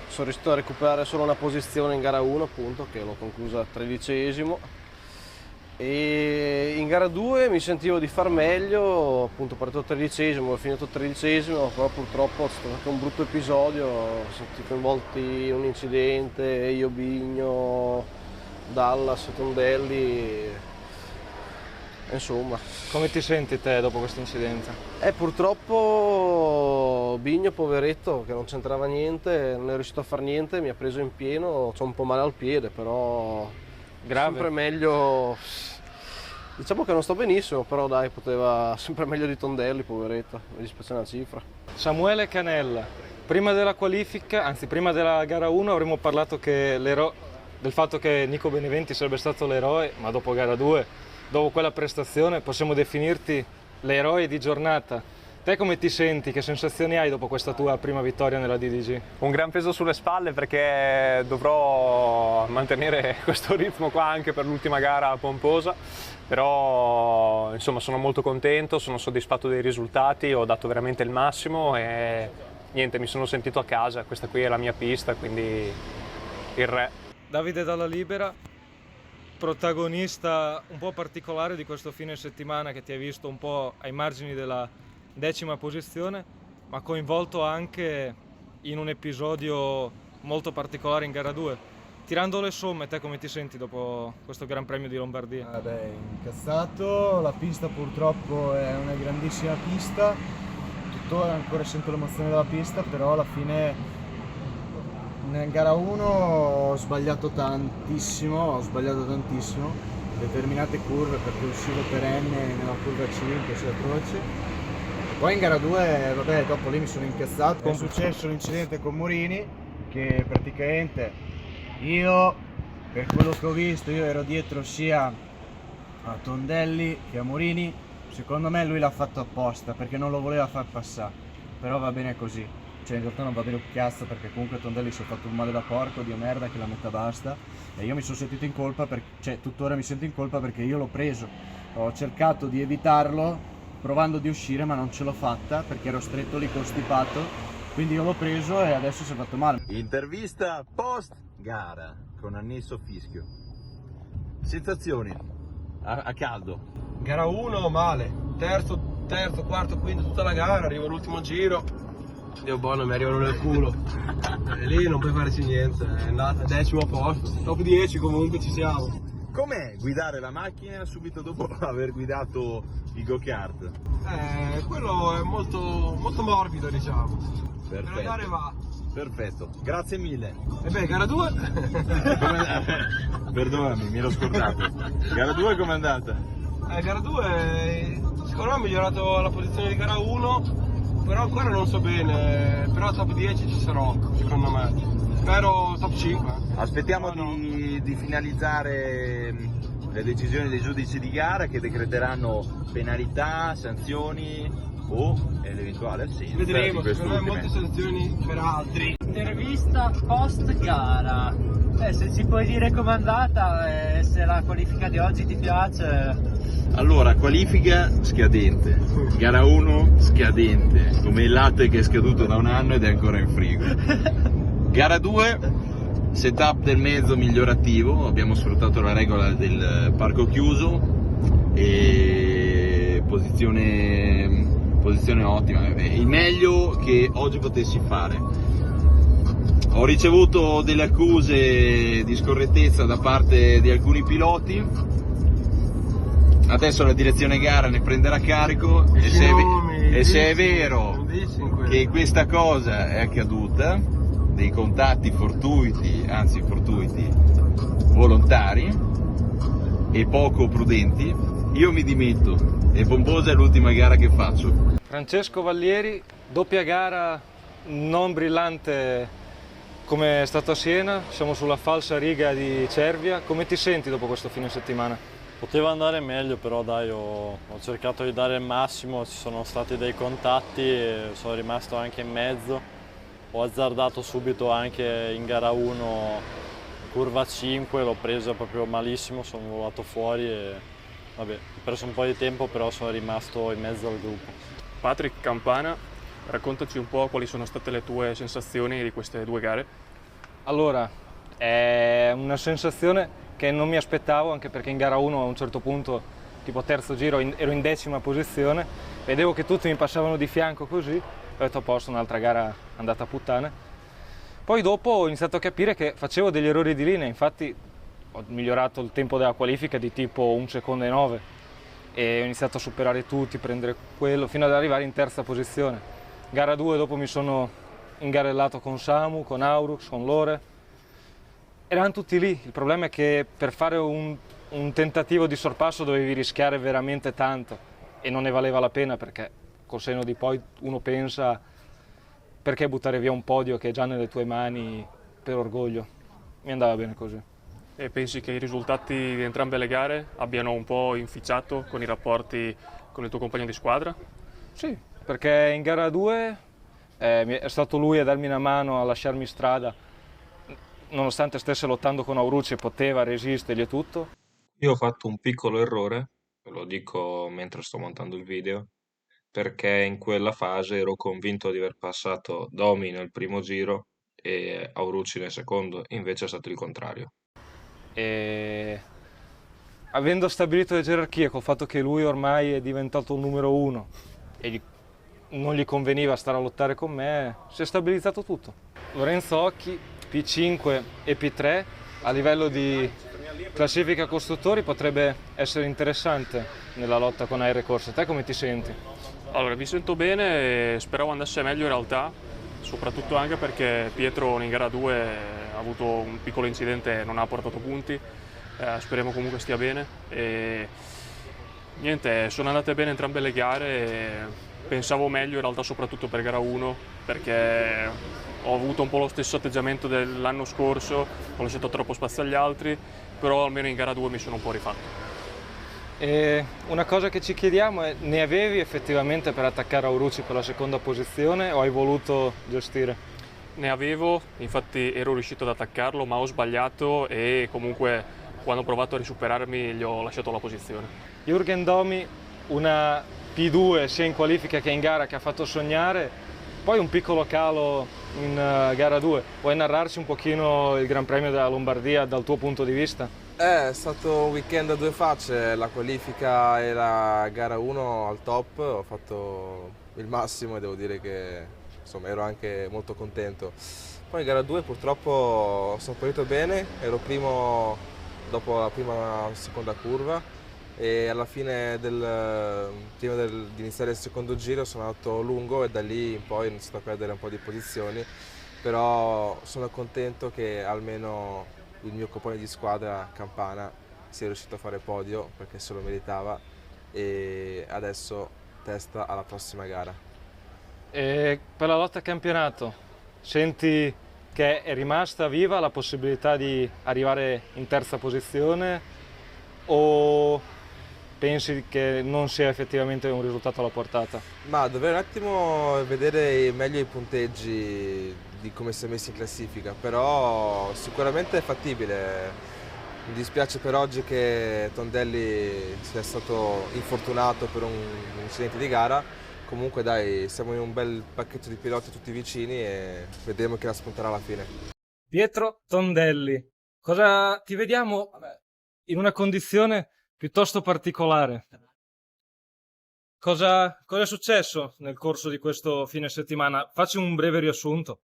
Speaker 16: sono riuscito a recuperare solo una posizione in gara 1 appunto che l'ho conclusa 13esimo e in gara 2 mi sentivo di far meglio, appunto ho partito 13esimo, ho finito 13esimo, però purtroppo è stato anche un brutto episodio, sono stati coinvolti in un incidente, io, Bigno, Dallas e Tondelli. Insomma.
Speaker 9: Come ti senti te dopo questo incidente?
Speaker 16: Purtroppo Bigno, poveretto, che non c'entrava niente, non è riuscito a fare niente, mi ha preso in pieno, c'ho un po' male al piede, però
Speaker 9: grave.
Speaker 16: Sempre meglio, diciamo che non sto benissimo, però dai, poteva sempre meglio di Tondelli, poveretto, mi dispiace una cifra.
Speaker 9: Samuele Canella, prima della qualifica, anzi prima della gara 1 avremmo parlato del fatto che Nico Beneventi sarebbe stato l'eroe, ma dopo gara 2, dopo quella prestazione, possiamo definirti l'eroe di giornata. Te come ti senti? Che sensazioni hai dopo questa tua prima vittoria nella DDG?
Speaker 17: Un gran peso sulle spalle perché dovrò mantenere questo ritmo qua anche per l'ultima gara pomposa, però insomma sono molto contento, sono soddisfatto dei risultati, ho dato veramente il massimo e niente, mi sono sentito a casa, questa qui è la mia pista, quindi il re.
Speaker 9: Davide Dalla Libera, protagonista un po' particolare di questo fine settimana che ti ha visto un po' ai margini della 10ª posizione, ma coinvolto anche in un episodio molto particolare in gara 2. Tirando le somme, te come ti senti dopo questo Gran Premio di Lombardia?
Speaker 18: Incazzato, la pista purtroppo è una grandissima pista, tuttora ancora sento l'emozione della pista, però alla fine in gara 1 ho sbagliato tantissimo, determinate curve perché uscivo perenne nella curva 5, sia atroce. Poi in gara 2, vabbè, dopo lì mi sono incazzato. È successo l'incidente con Morini, che praticamente io, per quello che ho visto, io ero dietro sia a Tondelli che a Morini. Secondo me lui l'ha fatto apposta perché non lo voleva far passare, però va bene così. Cioè in realtà non va bene un cazzo perché comunque Tondelli si è fatto un male da porco, Dio merda, che la metà basta e io mi sono sentito in colpa, tuttora mi sento in colpa perché io l'ho preso, ho cercato di evitarlo provando di uscire ma non ce l'ho fatta perché ero stretto lì costipato, quindi io l'ho preso e adesso si è fatto male.
Speaker 14: Intervista post gara con annesso fischio. Sensazioni a caldo.
Speaker 16: Gara 1 male, terzo, quarto, quinto tutta la gara, arrivo all'ultimo giro, Dio buono mi arrivano nel culo. E lì non puoi farci niente, è andata 10° posto, top 10 comunque ci siamo.
Speaker 14: Com'è guidare la macchina subito dopo aver guidato il go-kart?
Speaker 16: Quello è molto morbido, diciamo.
Speaker 14: Perfetto.
Speaker 16: Per andare va.
Speaker 14: Perfetto, grazie mille.
Speaker 16: E beh, gara 2?
Speaker 14: Perdonami, mi ero scordato. Gara 2 com'è andata?
Speaker 16: Gara 2 secondo me ha migliorato la posizione di gara 1, però ancora non so bene, però top 10 ci sarò, secondo me. Spero top 5.
Speaker 14: Aspettiamo di finalizzare le decisioni dei giudici di gara che decreteranno penalità, sanzioni o l'eventuale assenza.
Speaker 16: Vedremo, secondo me molte sanzioni per altri.
Speaker 15: Intervista post gara. Se ci puoi dire com'è andata e se la qualifica di oggi ti piace.
Speaker 14: Allora, qualifica scadente, gara 1 scadente, come il latte che è scaduto da un anno ed è ancora in frigo. Gara 2, setup del mezzo migliorativo, abbiamo sfruttato la regola del parco chiuso e posizione ottima, il meglio che oggi potessi fare. Ho ricevuto delle accuse di scorrettezza da parte di alcuni piloti, adesso la direzione gara ne prenderà carico e se è vero che questa cosa è accaduta, dei contatti fortuiti, volontari e poco prudenti, io mi dimetto e Pomposa è l'ultima gara che faccio.
Speaker 9: Francesco Vallieri, doppia gara non brillante come è stato a Siena, siamo sulla falsa riga di Cervia. Come ti senti dopo questo fine settimana?
Speaker 12: Poteva andare meglio, però dai, ho cercato di dare il massimo, ci sono stati dei contatti, e sono rimasto anche in mezzo, ho azzardato subito anche in gara 1, curva 5, l'ho presa proprio malissimo, sono volato fuori e vabbè, ho perso un po' di tempo, però sono rimasto in mezzo al gruppo.
Speaker 19: Patrick Campana, raccontaci un po' quali sono state le tue sensazioni di queste 2 gare.
Speaker 9: Allora, è una sensazione che non mi aspettavo, anche perché in gara 1 a un certo punto, tipo terzo giro, ero in 10ª posizione, vedevo che tutti mi passavano di fianco così, ho detto a posto, un'altra gara andata a puttane. Poi dopo ho iniziato a capire che facevo degli errori di linea, infatti ho migliorato il tempo della qualifica di tipo 1 secondo e 9 e ho iniziato a superare tutti, prendere quello, fino ad arrivare in terza posizione. Gara 2 dopo mi sono ingarellato con Samu, con Aurux, con Lore. Erano tutti lì, il problema è che per fare un tentativo di sorpasso dovevi rischiare veramente tanto e non ne valeva la pena, perché col senno di poi uno pensa perché buttare via un podio che è già nelle tue mani per orgoglio. Mi andava bene così.
Speaker 19: E pensi che i risultati di entrambe le gare abbiano un po' inficiato con i rapporti con il tuo compagno di squadra?
Speaker 9: Sì, perché in gara 2 è stato lui a darmi una mano, a lasciarmi strada, nonostante stesse lottando con Aurucci, poteva resistergli e tutto.
Speaker 20: Io ho fatto un piccolo errore, lo dico mentre sto montando il video, perché in quella fase ero convinto di aver passato Domi nel primo giro e Aurucci nel secondo, invece è stato il contrario.
Speaker 9: E avendo stabilito le gerarchie, col fatto che lui ormai è diventato il numero 1 e non gli conveniva stare a lottare con me, si è stabilizzato tutto. Lorenzo Occhi, P5 e P3, a livello di classifica costruttori potrebbe essere interessante nella lotta con Air Corse. Te come ti senti?
Speaker 19: Allora, mi sento bene e speravo andasse meglio in realtà, soprattutto anche perché Pietro in gara 2 ha avuto un piccolo incidente e non ha portato punti, speriamo comunque stia bene. E niente, sono andate bene entrambe le gare e pensavo meglio in realtà soprattutto per gara 1, perché ho avuto un po' lo stesso atteggiamento dell'anno scorso, ho lasciato troppo spazio agli altri, però almeno in gara 2 mi sono un po' rifatto.
Speaker 9: E una cosa che ci chiediamo è: ne avevi effettivamente per attaccare Aurucci per la seconda posizione o hai voluto gestire?
Speaker 19: Ne avevo, infatti ero riuscito ad attaccarlo, ma ho sbagliato e comunque quando ho provato a risuperarmi gli ho lasciato la posizione.
Speaker 9: Jürgen Domi, una P2 sia in qualifica che in gara, che ha fatto sognare, poi un piccolo calo in gara 2. Vuoi narrarci un pochino il Gran Premio della Lombardia dal tuo punto di vista?
Speaker 6: È stato un weekend a due facce, la qualifica e la gara 1 al top, ho fatto il massimo e devo dire che insomma ero anche molto contento. Poi in gara 2 purtroppo sono partito bene, ero primo dopo la seconda curva e alla fine prima di iniziare il secondo giro sono andato lungo e da lì in poi ho iniziato a perdere un po' di posizioni, però sono contento che almeno il mio compagno di squadra Campana sia riuscito a fare podio perché se lo meritava e adesso testa alla prossima gara.
Speaker 9: E per la lotta a campionato senti che è rimasta viva la possibilità di arrivare in terza posizione o pensi che non sia effettivamente un risultato alla portata?
Speaker 6: Ma dovrei un attimo vedere meglio i punteggi di come si è messi in classifica, però sicuramente è fattibile. Mi dispiace per oggi che Tondelli sia stato infortunato per un incidente di gara. Comunque dai, siamo in un bel pacchetto di piloti tutti vicini e vedremo chi la spunterà alla fine.
Speaker 9: Pietro Tondelli, ti vediamo in una condizione piuttosto particolare. Cosa è successo nel corso di questo fine settimana? Facci un breve riassunto.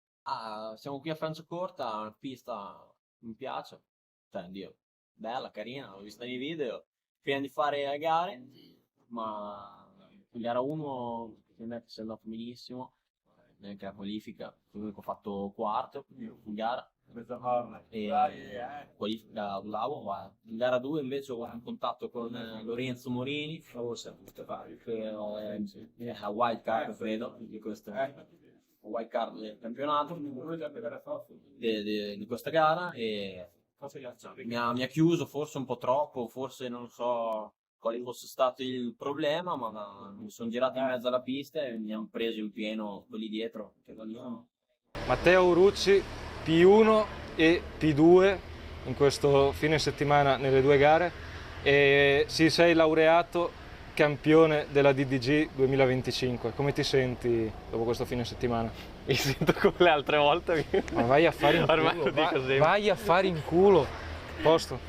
Speaker 21: Siamo qui a Franciacorta, una pista mi piace, cioè, Dio, bella, carina, l'ho vista nei video, prima di fare le gare, ma in gara 1 per me è andato benissimo, neanche la qualifica, comunque ho fatto quarto in gara, e qualifica in gara 2 invece ho un contatto con Lorenzo Morini, che è a wild card credo, di questo wild card del campionato di questa gara e mi ha chiuso forse un po' troppo, forse non so quale fosse stato il problema, ma mi sono girato in mezzo alla pista e mi hanno preso in pieno quelli dietro.
Speaker 9: Matteo Urucci P1 e P2 in questo fine settimana nelle due gare e sei laureato campione della DDG 2025. Come ti senti dopo questo fine settimana?
Speaker 7: Mi sento come le altre volte.
Speaker 9: Ma vai a fare in
Speaker 7: Ormai
Speaker 9: culo,
Speaker 7: lo dico sempre.
Speaker 9: vai a fare in culo. Posto?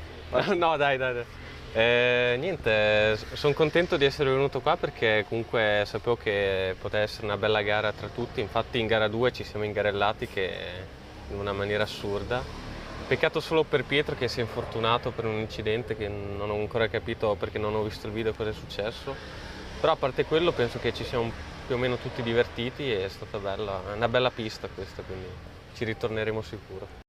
Speaker 7: No, dai. Niente, sono contento di essere venuto qua perché comunque sapevo che poteva essere una bella gara tra tutti. Infatti in gara 2 ci siamo ingarellati in una maniera assurda. Peccato solo per Pietro che si è infortunato per un incidente che non ho ancora capito perché non ho visto il video cosa è successo. Però a parte quello penso che ci siamo più o meno tutti divertiti e è stata una bella pista questa, quindi ci ritorneremo sicuro.